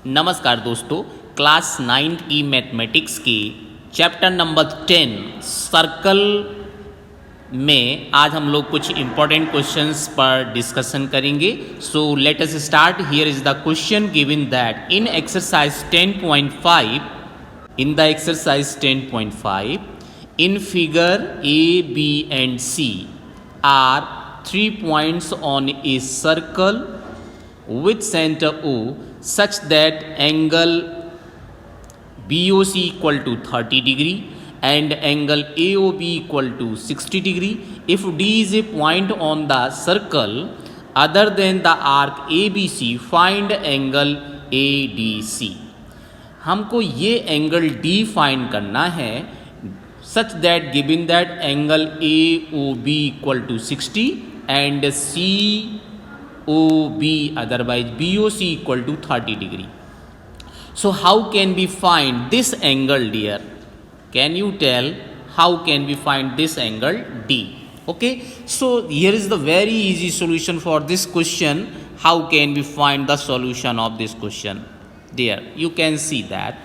नमस्कार दोस्तों, क्लास 9 की मैथमेटिक्स के चैप्टर नंबर 10 सर्कल में आज हम लोग कुछ इम्पोर्टेंट क्वेश्चंस पर डिस्कशन करेंगे। So let us start. Here is the question given that in exercise 10.5 in figure A, B and C are 3 points on a circle with center O such that angle BOC equal to 30 degree and angle AOB equal to 60 degree. If D is a point on the circle other than the arc ABC, find angle ADC. हमको ये angle D find करना है such that given that angle AOB equal to 60 and COB otherwise BOC equal to 30 degree. So how can we find this angle, dear? Can you tell how can we find this angle D? Okay, so here is the very easy solution for this question. How can we find the solution of this question? There you can see that.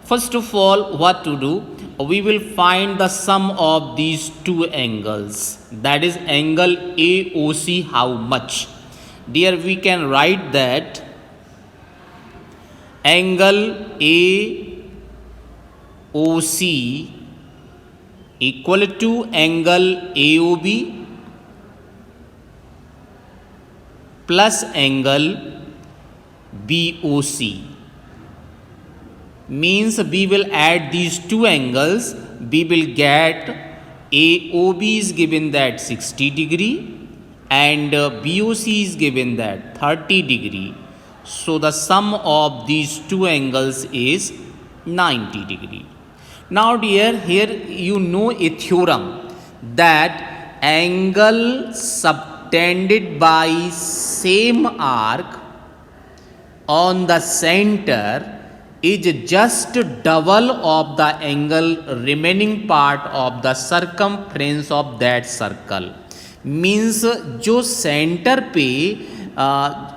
First of all, what to do? We will find the sum of these two angles, that is angle AOC. How much? Dear, we can write that angle AOC equal to angle AOB plus angle BOC. Means we will add these two angles, we will get AOB is given that 60 degree and BOC is given that 30 degree. So the sum of these two angles is 90 degree. Now dear, here you know a theorem that angle subtended by same arc on the center is just double of the angle remaining part of the circumference of that circle. Means जो centre पे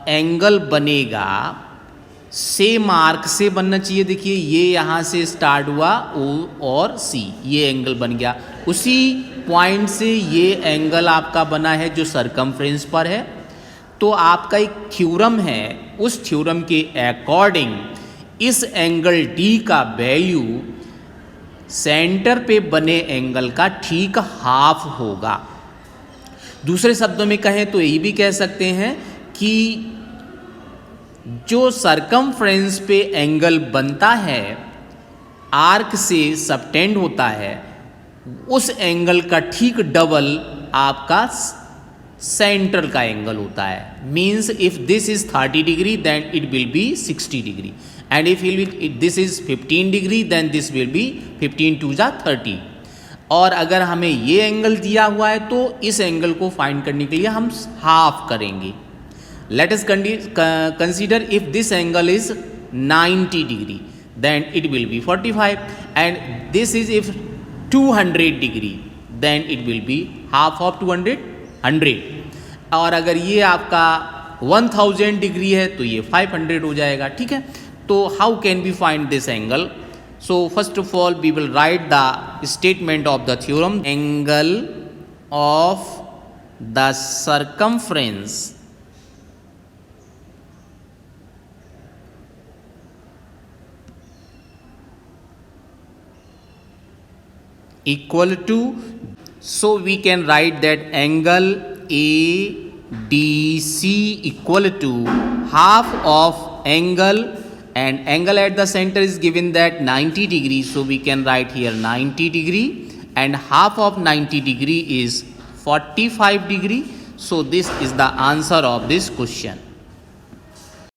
angle बनेगा same arc से बनना चाहिए। देखिए ये यहाँ से स्टार्ट हुआ O और C, ये एंगल बन गया। उसी पॉइंट से ये एंगल आपका बना है जो सरकमफ्रेंस पर है। तो आपका एक थ्योरम है, उस थ्योरम के अकॉर्डिंग इस एंगल D का वैल्यू सेंटर पे बने एंगल का ठीक हाफ होगा। दूसरे शब्दों में कहें तो यही भी कह सकते हैं कि जो सरकमफ्रेंस पे एंगल बनता है आर्क से सबटेंड होता है उस एंगल का ठीक डबल आपका सेंटर का एंगल होता है। Means if this is 30 degree then it will be 60 degree and if this is 15 degree then this will be 15 to the 30. और अगर हमें ये एंगल दिया हुआ है तो इस एंगल को फाइंड करने के लिए हम हाफ करेंगे। Let us consider if this angle is 90 degree then it will be 45 and this is if 200 degree then it will be half of 200 100 और अगर ये आपका 1000 डिग्री है तो ये 500 हो जाएगा। ठीक है, तो how can we find this angle? So first of all we will write the statement of the theorem. Angle of the circumference equal to, so we can write that angle ADC equal to half of angle, and angle at the center is given that 90 degree, so we can write here 90 degree and half of 90 degree is 45 degree. So this is the answer of this question.